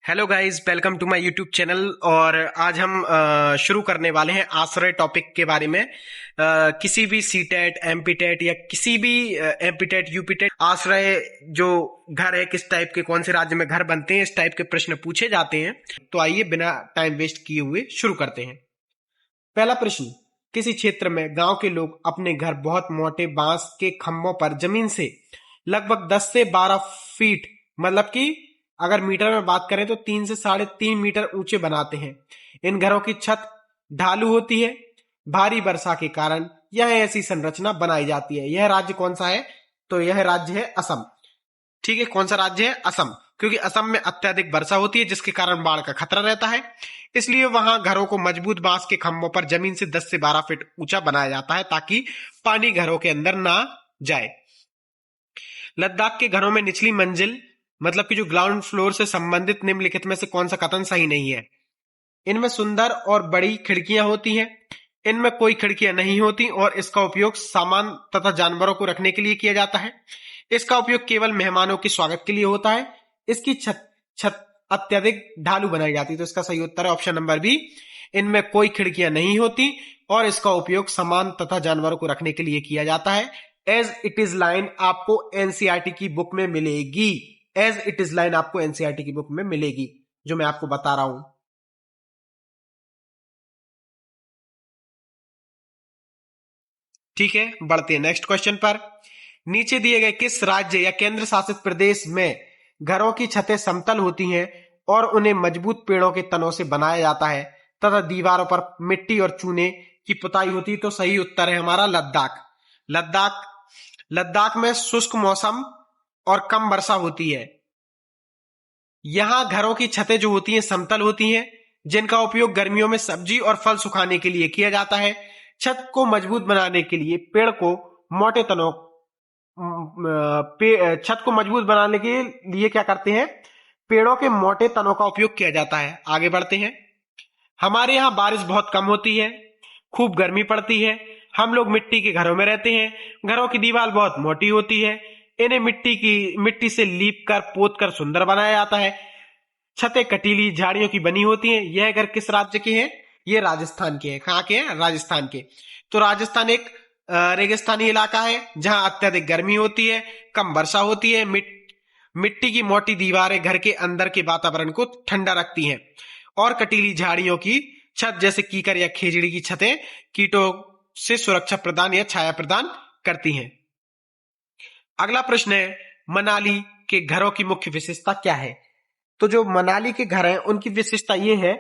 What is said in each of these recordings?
Hello guys, welcome to my YouTube channel. और आज हम शुरू करने वाले हैं आश्रय टॉपिक के बारे में। किसी भी सी टेट, एमपी टेट या किसी भी एमपी टेट, यूपी टेट आश्रय जो घर है, किस टाइप के, कौन से राज्य में घर बनते हैं, इस टाइप के प्रश्न पूछे जाते हैं। तो आइए बिना टाइम वेस्ट किए हुए शुरू करते हैं। पहला प्रश्न, किसी क्षेत्र में गांव के लोग अपने घर बहुत मोटे बांस के खंभों पर जमीन से लगभग 10 से 12 फीट, मतलब कि अगर मीटर में बात करें तो 3 से 3.5 मीटर ऊंचे बनाते हैं। इन घरों की छत ढालू होती है। भारी वर्षा के कारण यह ऐसी संरचना बनाई जाती है। यह राज्य कौन सा है? तो यह राज्य है असम। ठीक है, कौन सा राज्य है? असम। क्योंकि असम में अत्यधिक वर्षा होती है जिसके कारण बाढ़ का खतरा रहता है, इसलिए वहां घरों को मजबूत बांस के खंभों पर जमीन से 10 से 12 फीट ऊंचा बनाया जाता है ताकि पानी घरों के अंदर ना जाए। लद्दाख के घरों में निचली मंजिल, मतलब कि जो ग्राउंड फ्लोर से संबंधित निम्नलिखित में से कौन सा कथन सही नहीं है? इनमें सुंदर और बड़ी खिड़कियां होती हैं। इनमें कोई खिड़कियां नहीं होती और इसका उपयोग सामान तथा जानवरों को रखने के लिए किया जाता है। इसका उपयोग केवल मेहमानों के स्वागत के लिए होता है। इसकी छत छत अत्यधिक ढालू बनाई जाती है। तो इसका सही उत्तर है ऑप्शन नंबर बी। इनमें कोई खिड़कियां नहीं होती और इसका उपयोग सामान तथा जानवरों को रखने के लिए किया जाता है। एज इट इज लाइन आपको एनसीईआरटी की बुक में मिलेगी। एज इट इज लाइन आपको एनसीईआरटी की बुक में मिलेगी, जो मैं आपको बता रहा हूं। ठीक है, बढ़ते हैं नेक्स्ट क्वेश्चन पर। नीचे दिए गए किस राज्य या केंद्र शासित प्रदेश में घरों की छतें समतल होती हैं और उन्हें मजबूत पेड़ों के तनों से बनाया जाता है तथा दीवारों पर मिट्टी और चूने की पुताई होती है? तो सही उत्तर है हमारा लद्दाख। लद्दाख लद्दाख में शुष्क मौसम और कम वर्षा होती है। यहां घरों की छतें जो होती हैं समतल होती हैं, जिनका उपयोग गर्मियों में सब्जी और फल सुखाने के लिए किया जाता है। छत को मजबूत बनाने के लिए पेड़ को मोटे तनों छत को मजबूत बनाने के लिए क्या करते हैं? पेड़ों के मोटे तनों का उपयोग किया जाता है। आगे बढ़ते हैं। हमारे यहाँ बारिश बहुत कम होती है, खूब गर्मी पड़ती है। हम लोग मिट्टी के घरों में रहते हैं। घरों की दीवार बहुत मोटी होती है। इन्हें मिट्टी से लीप कर पोत कर सुंदर बनाया जाता है। छतें कटीली झाड़ियों की बनी होती हैं। यह घर किस राज्य के हैं? ये राजस्थान के हैं। कहाँ के हैं? राजस्थान के। तो राजस्थान एक रेगिस्तानी इलाका है जहां अत्यधिक गर्मी होती है, कम वर्षा होती है। मिट्टी की मोटी दीवारें घर के अंदर के वातावरण को ठंडा रखती हैं और कटीली झाड़ियों की छत जैसे कीकर या खेजड़ी की छतें कीटों से सुरक्षा प्रदान या छाया प्रदान करती हैं। अगला प्रश्न है, मनाली के घरों की मुख्य विशेषता क्या है? तो जो मनाली के घर हैं उनकी विशेषता ये है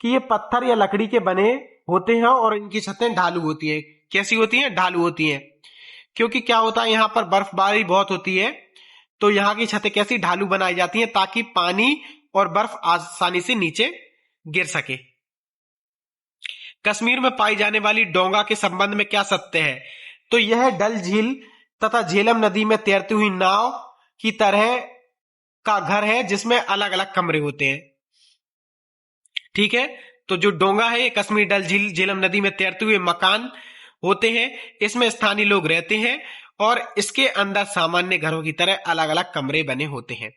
कि ये पत्थर या लकड़ी के बने होते हैं और इनकी छतें ढालू होती है। कैसी होती हैं? ढालू होती हैं। क्योंकि क्या होता है, यहाँ पर बर्फबारी बहुत होती है, तो यहाँ की छतें कैसी ढालू बनाई जाती हैं ताकि पानी और बर्फ आसानी से नीचे गिर सके। कश्मीर में पाई जाने वाली डोंगा के संबंध में क्या सत्य है? तो यह डल झील तथा झेलम नदी में तैरती हुई नाव की तरह का घर है जिसमें अलग अलग कमरे होते हैं। ठीक है, तो जो डोंगा है ये कश्मीर डल झील झेलम नदी में तैरते हुए मकान होते हैं। इसमें स्थानीय लोग रहते हैं और इसके अंदर सामान्य घरों की तरह अलग अलग कमरे बने होते हैं।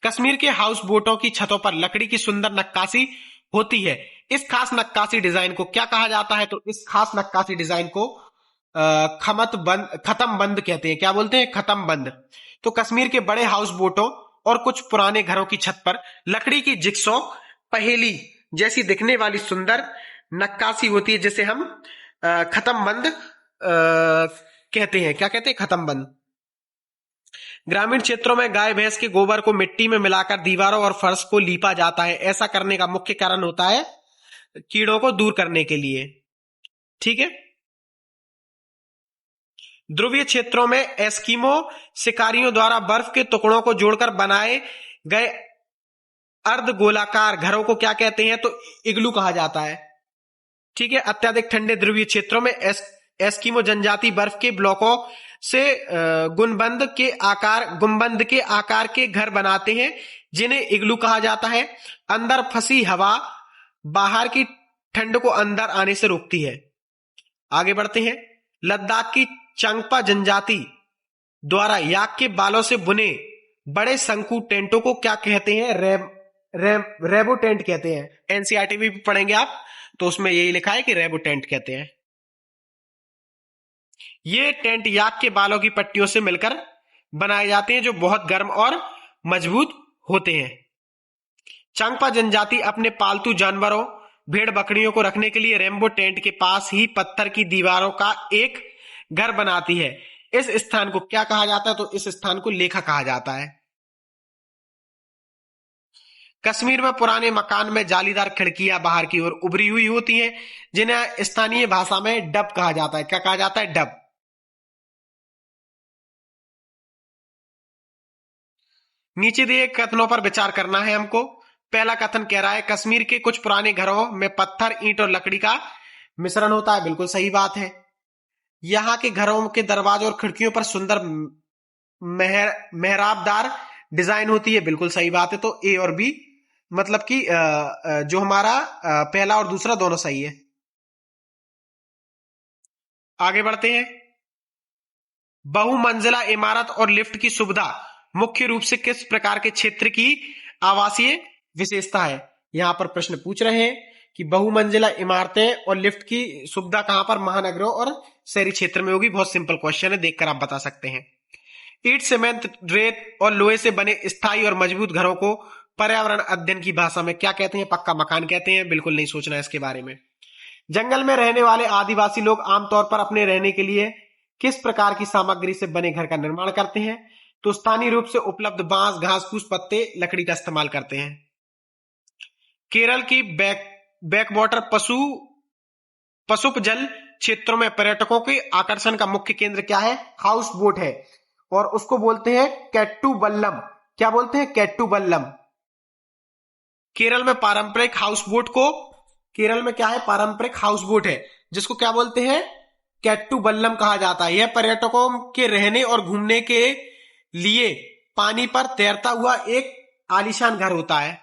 कश्मीर के हाउस बोटों की छतों पर लकड़ी की सुंदर नक्काशी होती है। इस खास नक्काशी डिजाइन को क्या कहा जाता है? तो इस खास नक्काशी डिजाइन को खत्म बंद कहते हैं। क्या बोलते हैं? खत्म बंद। तो कश्मीर के बड़े हाउस बोटों और कुछ पुराने घरों की छत पर लकड़ी की जिक्सो पहेली जैसी दिखने वाली सुंदर नक्काशी होती है, जिसे हम खत्म बंद कहते हैं। क्या कहते हैं? खत्म बंद। ग्रामीण क्षेत्रों में गाय भैंस के गोबर को मिट्टी में मिलाकर दीवारों और फर्श को लीपा जाता है। ऐसा करने का मुख्य कारण होता है कीड़ों को दूर करने के लिए। ठीक है। ध्रुवीय क्षेत्रों में एस्किमो शिकारियों द्वारा बर्फ के टुकड़ों को जोड़कर बनाए गए अर्ध गोलाकार घरों को क्या कहते हैं? तो इग्लू कहा जाता है। ठीक है। अत्यधिक ठंडे ध्रुवीय क्षेत्रों में एस्किमो जनजाति बर्फ के ब्लॉकों से गुंबद के आकार के घर बनाते हैं जिन्हें इग्लू कहा जाता है। अंदर फंसी हवा बाहर की ठंड को अंदर आने से रोकती है। आगे बढ़ते हैं। लद्दाख की चंगपा जनजाति द्वारा याक के बालों से बुने बड़े शंकु टेंटों को क्या कहते हैं? रेबो टेंट कहते हैं। एनसीईआरटी भी पढ़ेंगे आप, तो उसमें यही लिखा है कि रेबो टेंट कहते हैं। ये टेंट याक के बालों की पट्टियों से मिलकर बनाए जाते हैं, जो बहुत गर्म और मजबूत होते हैं। चांगपा जनजाति अपने पालतू जानवरों भेड़ बकरियों को रखने के लिए रेम्बो टेंट के पास ही पत्थर की दीवारों का एक घर बनाती है। इस स्थान को क्या कहा जाता है? तो इस स्थान को लेखा कहा जाता है। कश्मीर में पुराने मकान में जालीदार खिड़कियां बाहर की ओर उभरी हुई होती हैं, जिन्हें स्थानीय भाषा में डब कहा जाता है। क्या कहा जाता है? डब। नीचे दिए कथनों पर विचार करना है हमको। पहला कथन कह रहा है कश्मीर के कुछ पुराने घरों में पत्थर, ईंट और लकड़ी का मिश्रण होता है। बिल्कुल सही बात है। यहाँ के घरों के दरवाजे और खिड़कियों पर सुंदर मेहराबदार डिजाइन होती है। बिल्कुल सही बात है। तो ए और बी, मतलब कि जो हमारा पहला और दूसरा दोनों सही है। आगे बढ़ते हैं। बहुमंजिला इमारत और लिफ्ट की सुविधा मुख्य रूप से किस प्रकार के क्षेत्र की आवासीय विशेषता है? यहां पर प्रश्न पूछ रहे हैं कि बहुमंजिला इमारतें और लिफ्ट की सुविधा कहां पर महानगरों और शहरी क्षेत्र में होगी। बहुत सिंपल क्वेश्चन है, देखकर आप बता सकते हैं। ईंट, सीमेंट, रेत और लोहे से बने स्थायी और मजबूत घरों को पर्यावरण अध्ययन की भाषा में क्या कहते हैं? पक्का मकान कहते हैं। बिल्कुल नहीं सोचना है इसके बारे में। जंगल में रहने वाले आदिवासी लोग आमतौर पर अपने रहने के लिए किस प्रकार की सामग्री से बने घर का निर्माण करते हैं? तो स्थानीय रूप से उपलब्ध बांस, घास फूस, पत्ते, लकड़ी का इस्तेमाल करते हैं। केरल की बैकवाटर पशुप जल क्षेत्रों में पर्यटकों के आकर्षण का मुख्य केंद्र क्या है? हाउस बोट है, और उसको बोलते हैं कैट्टूबल्लम। क्या बोलते हैं? कैट्टूबल्लम। केरल में पारंपरिक हाउस बोट को, केरल में क्या है? पारंपरिक हाउस बोट है, जिसको क्या बोलते हैं? कैट्टूबल्लम कहा जाता है। यह पर्यटकों के रहने और घूमने के लिए पानी पर तैरता हुआ एक आलीशान घर होता है।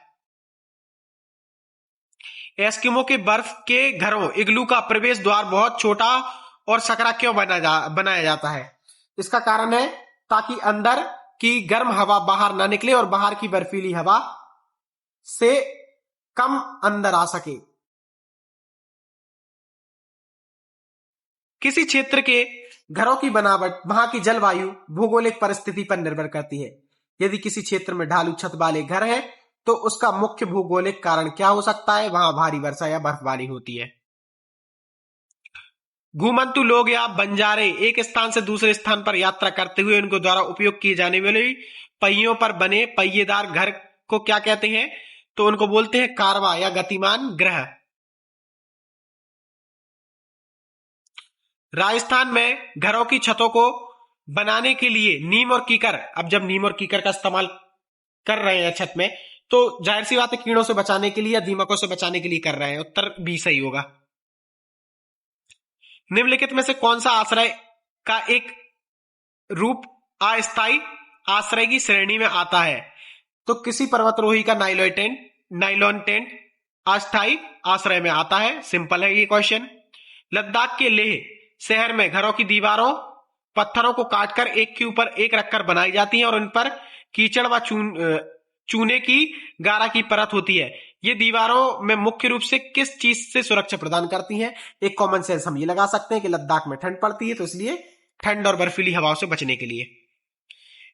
एस्किमो के बर्फ के घरों इग्लू का प्रवेश द्वार बहुत छोटा और सकरा क्यों बनाया जाता है? इसका कारण है ताकि अंदर की गर्म हवा बाहर ना निकले और बाहर की बर्फीली हवा से कम अंदर आ सके। किसी क्षेत्र के घरों की बनावट वहां की जलवायु, भौगोलिक परिस्थिति पर निर्भर करती है। यदि किसी क्षेत्र में ढालू छत वाले घर हैं, तो उसका मुख्य भौगोलिक कारण क्या हो सकता है? वहां भारी वर्षा या बर्फबारी होती है। घुमंतु लोग या बंजारे एक स्थान से दूसरे स्थान पर यात्रा करते हुए उनके द्वारा उपयोग किए जाने वाले पहियों पर बने पहिएदार घर को क्या कहते हैं? तो उनको बोलते हैं कारवा या गतिमान ग्रह। राजस्थान में घरों की छतों को बनाने के लिए नीम और कीकर, अब जब नीम और कीकर का इस्तेमाल कर रहे हैं छत में, तो जाहिर सी बात है कीड़ों से बचाने के लिए या दीमकों से बचाने के लिए कर रहे हैं। उत्तर बी सही होगा। निम्नलिखित में से कौन सा आश्रय का एक रूप अस्थायी आश्रय की श्रेणी में आता है? तो किसी पर्वतरोही का नाइलॉन टेंट अस्थायी आश्रय में आता है। सिंपल है ये क्वेश्चन। लद्दाख के लेह शहर में घरों की दीवारों पत्थरों को काटकर एक के ऊपर एक रखकर बनाई जाती हैं और उन पर कीचड़ व चूने की गारा की परत होती है। ये दीवारों में मुख्य रूप से किस चीज से सुरक्षा प्रदान करती हैं? एक कॉमन सेंस हम ये लगा सकते हैं कि लद्दाख में ठंड पड़ती है, तो इसलिए ठंड और बर्फीली हवाओं से बचने के लिए।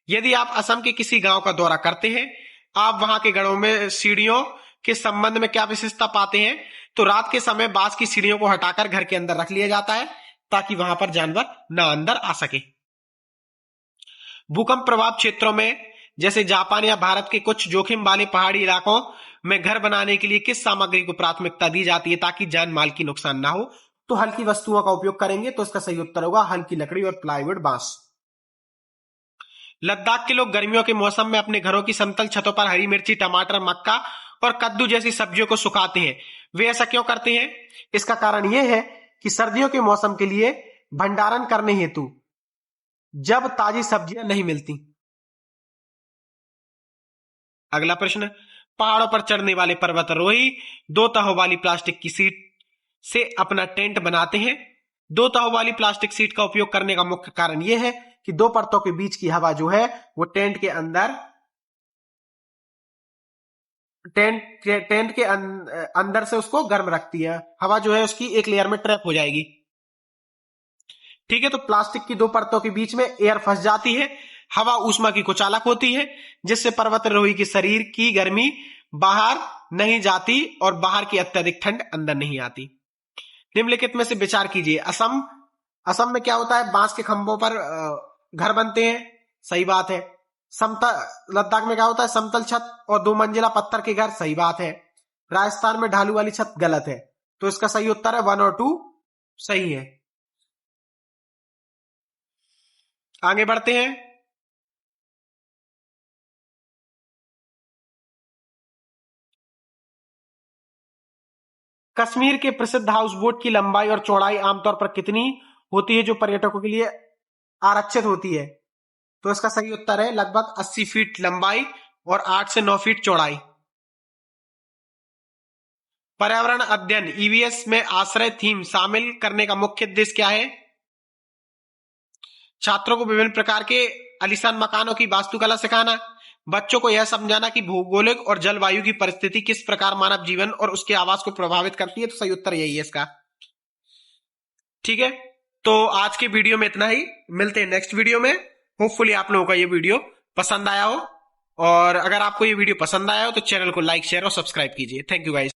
यदि आप असम के किसी गांव का दौरा करते हैं, आप वहां के घरों में सीढ़ियों के संबंध में क्या विशेषता पाते हैं? तो रात के समय बांस की सीढ़ियों को हटाकर घर के अंदर रख लिया जाता है ताकि वहां पर जानवर ना अंदर आ सके। भूकंप प्रभावित क्षेत्रों में जैसे जापान या भारत के कुछ जोखिम वाले पहाड़ी इलाकों में घर बनाने के लिए किस सामग्री को प्राथमिकता दी जाती है ताकि जान माल की नुकसान ना हो? तो हल्की वस्तुओं का उपयोग करेंगे। तो इसका सही उत्तर होगा हल्की लकड़ी और प्लाईवुड, बांस। लद्दाख के लोग गर्मियों के मौसम में अपने घरों की समतल छतों पर हरी मिर्ची, टमाटर, मक्का और कद्दू जैसी सब्जियों को सुखाते हैं। वे ऐसा क्यों करते हैं? इसका कारण यह है कि सर्दियों के मौसम के लिए भंडारण करने हेतु जब ताजी सब्जियां नहीं मिलती। अगला प्रश्न, पहाड़ों पर चढ़ने वाले पर्वतारोही दो तहों वाली प्लास्टिक की सीट से अपना टेंट बनाते हैं। दो तहों वाली प्लास्टिक सीट का उपयोग करने का मुख्य कारण यह है कि दो परतों के बीच की हवा जो है वो टेंट के अंदर टेंट के अंदर से उसको गर्म रखती है, हवा जो है उसकी एक लेयर में ट्रैप हो जाएगी। ठीक है, तो प्लास्टिक की दो परतों के बीच में एयर फंस जाती है, हवा ऊष्मा की कुचालक होती है, जिससे पर्वतारोही के शरीर की गर्मी बाहर नहीं जाती और बाहर की अत्यधिक ठंड अंदर नहीं आती। निम्नलिखित में से विचार कीजिए। असम असम में क्या होता है, बांस के खंभों पर घर बनते हैं, सही बात है। समतल लद्दाख में क्या होता है, समतल छत और 2 मंजिला पत्थर के घर, सही बात है। राजस्थान में ढालू वाली छत, गलत है। तो इसका सही उत्तर है 1 और 2 सही है। आगे बढ़ते हैं। कश्मीर के प्रसिद्ध हाउस बोट की लंबाई और चौड़ाई आमतौर पर कितनी होती है जो पर्यटकों के लिए आरक्षित होती है? तो इसका सही उत्तर है लगभग 80 फीट लंबाई और 8 से 9 फीट चौड़ाई। पर्यावरण अध्ययन ईवीएस में आश्रय थीम शामिल करने का मुख्य उद्देश्य क्या है? छात्रों को विभिन्न प्रकार के आलीशान मकानों की वास्तुकला सिखाना, बच्चों को यह समझाना कि भौगोलिक और जलवायु की परिस्थिति किस प्रकार मानव जीवन और उसके आवास को प्रभावित करती है। तो सही उत्तर यही है इसका। ठीक है, तो आज के वीडियो में इतना ही, मिलते हैं नेक्स्ट वीडियो में। होपफुली आप लोगों को ये वीडियो पसंद आया हो, और अगर आपको ये वीडियो पसंद आया हो तो चैनल को लाइक शेयर और सब्सक्राइब कीजिए। Thank you guys.